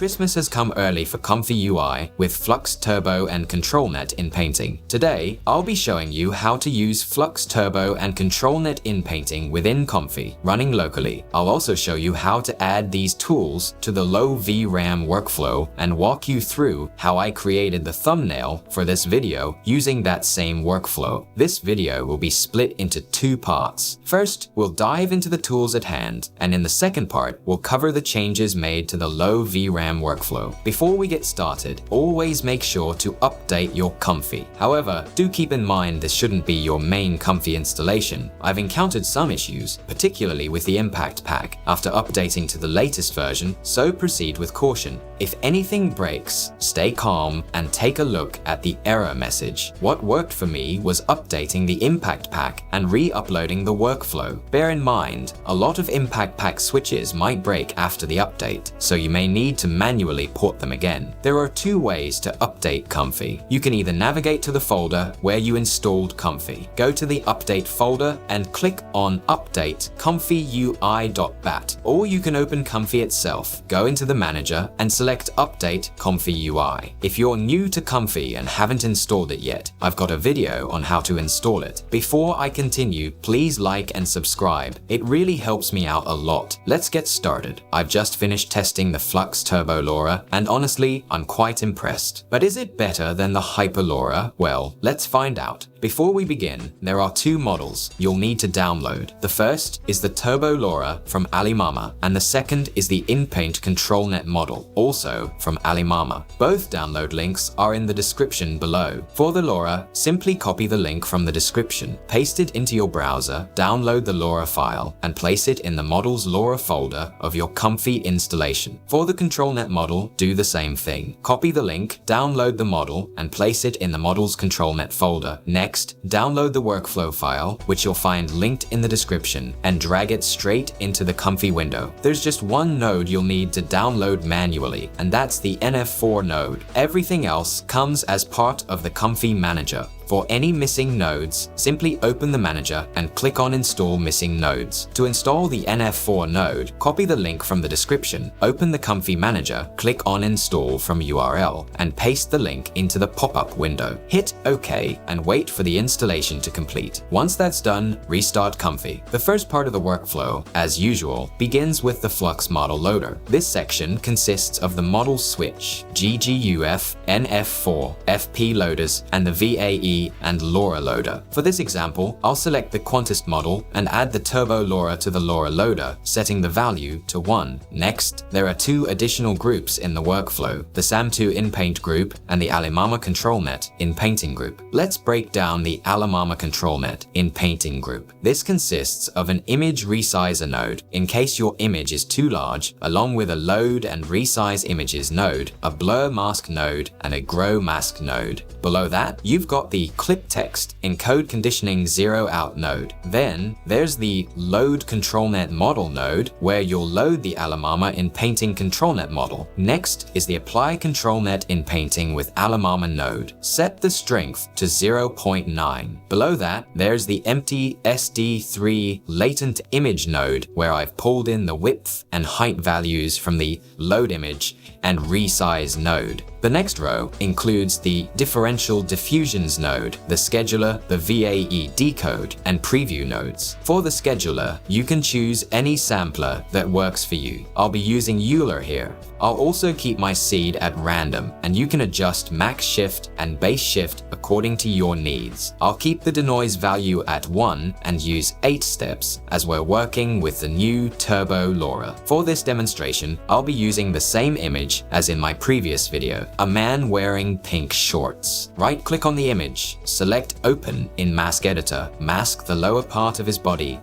Christmas has come early for ComfyUI with Flux Turbo and Controlnet Inpainting. Today, I'll be showing you how to use Flux Turbo and Controlnet Inpainting within Comfy, running locally. I'll also show you how to add these tools to the low VRAM workflow and walk you through how I created the thumbnail for this video using that same workflow. This video will be split into two parts. First, we'll dive into the tools at hand, and in the second part, we'll cover the changes made to the low VRAM workflow. Before we get started, always make sure to update your Comfy. However, do keep in mind this shouldn't be your main Comfy installation. I've encountered some issues, particularly with the Impact Pack, after updating to the latest version, so proceed with caution. If anything breaks, stay calm and take a look at the error message. What worked for me was updating the Impact Pack and re-uploading the workflow. Bear in mind, a lot of Impact Pack switches might break after the update, so you may need to manually port them again. There are two ways to update Comfy. You can either navigate to the folder where you installed Comfy, go to the update folder and click on update ComfyUI.bat, or you can open Comfy itself, go into the manager and select update ComfyUI. If you're new to Comfy and haven't installed it yet, I've got a video on how to install it. Before I continue, please like and subscribe. It really helps me out a lot. Let's get started. I've just finished testing the Flux Turbo Lora, and honestly, I'm quite impressed. But is it better than the Hyper Lora? Well, let's find out. Before we begin, there are two models you'll need to download. The first is the Turbo Lora from Alimama, and the second is the Inpaint Controlnet model, also from Alimama. Both download links are in the description below. For the Lora, simply copy the link from the description, paste it into your browser, download the Lora file, and place it in the model's Lora folder of your Comfy installation. For the Controlnet model, do the same thing. Copy the link, download the model, and place it in the model's Controlnet folder. Next, download the workflow file, which you'll find linked in the description, and drag it straight into the Comfy window. There's just one node you'll need to download manually, and that's the NF4 node. Everything else comes as part of the Comfy manager. For any missing nodes, simply open the manager and click on Install Missing Nodes. To install the NF4 node, copy the link from the description, open the Comfy manager, click on Install from URL, and paste the link into the pop-up window. Hit OK and wait for the installation to complete. Once that's done, restart Comfy. The first part of the workflow, as usual, begins with the Flux model loader. This section consists of the model switch, GGUF, NF4, FP loaders, and the VAE and Lora loader. For this example, I'll select the Quantist model and add the Turbo Lora to the Lora loader, setting the value to 1. Next, there are two additional groups in the workflow, the SAM2 Inpaint group and the Alimama Controlnet Inpainting group. Let's break down the Alimama Controlnet Inpainting group. This consists of an image resizer node, in case your image is too large, along with a load and resize images node, a blur mask node, and a grow mask node. Below that, you've got the clip text encode conditioning 0 out node. Then there's the load Controlnet model node, where you'll load the Alimama Inpainting Controlnet model. Next is the apply Controlnet Inpainting with Alimama node. Set the strength to 0.9. Below that, there's the empty SD3 latent image node, where I've pulled in the width and height values from the load image and resize node. The next row includes the differential diffusions node, the scheduler, the VAE decode, and preview nodes. For the scheduler, you can choose any sampler that works for you. I'll be using Euler here. I'll also keep my seed at random, and you can adjust max shift and base shift according to your needs. I'll keep the denoise value at 1 and use 8 steps as we're working with the new Turbo Lora. For this demonstration, I'll be using the same image as in my previous video, a man wearing pink shorts. Right-click on the image, select Open in Mask Editor, mask the lower part of his body,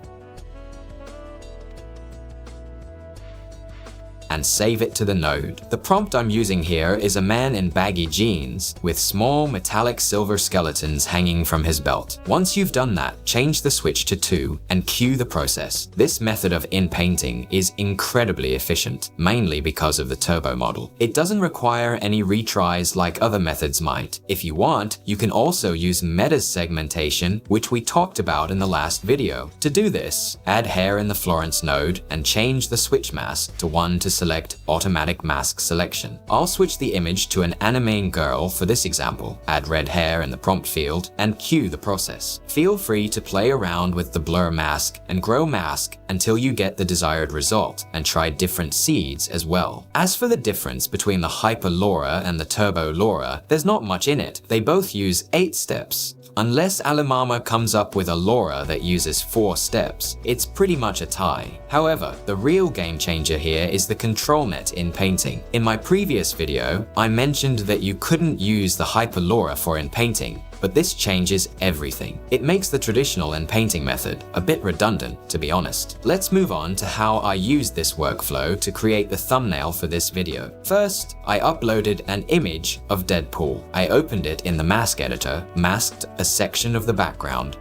and save it to the node. The prompt I'm using here is a man in baggy jeans with small metallic silver skeletons hanging from his belt. Once you've done that, change the switch to 2 and cue the process. This method of inpainting is incredibly efficient, mainly because of the turbo model. It doesn't require any retries like other methods might. If you want, you can also use meta segmentation, which we talked about in the last video. To do this, add hair in the Florence node and change the switch mass to 1 to select Automatic Mask Selection. I'll switch the image to an anime girl for this example, add red hair in the prompt field, and cue the process. Feel free to play around with the blur mask and grow mask until you get the desired result, and try different seeds as well. As for the difference between the Hyper Lora and the Turbo Lora, there's not much in it. They both use 8 steps. Unless Alimama comes up with a Lora that uses 4 steps, it's pretty much a tie. However, the real game changer here is the ControlNet Inpainting. In my previous video, I mentioned that you couldn't use the Hyper Lora for Inpainting, but this changes everything. It makes the traditional Inpainting method a bit redundant, to be honest. Let's move on to how I used this workflow to create the thumbnail for this video. First, I uploaded an image of Deadpool. I opened it in the mask editor, masked a section of the background,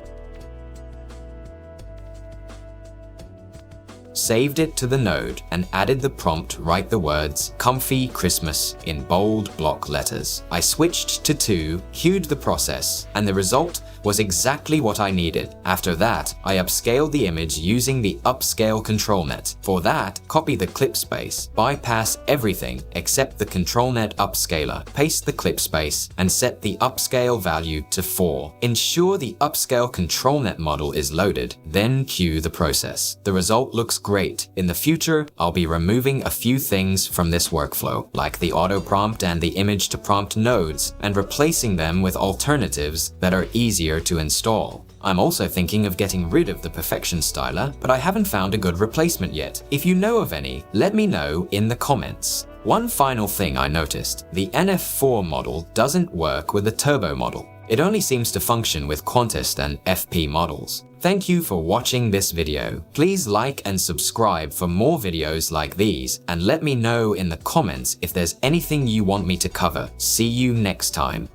saved it to the node, and added the prompt write the words "Comfy Christmas" in bold block letters. I switched to 2, cued the process, and the result was exactly what I needed. After that, I upscaled the image using the upscale ControlNet. For that, copy the clip space, bypass everything except the ControlNet upscaler, paste the clip space, and set the upscale value to 4. Ensure the upscale ControlNet model is loaded, then cue the process. The result looks great. In the future, I'll be removing a few things from this workflow, like the auto prompt and the image to prompt nodes, and replacing them with alternatives that are easier to install. I'm also thinking of getting rid of the Perfection styler, but I haven't found a good replacement yet. If you know of any, let me know in the comments. One final thing I noticed: the NF4 model doesn't work with the Turbo model. It only seems to function with Quantist and FP models. Thank you for watching this video. Please like and subscribe for more videos like these, and let me know in the comments if there's anything you want me to cover. See you next time.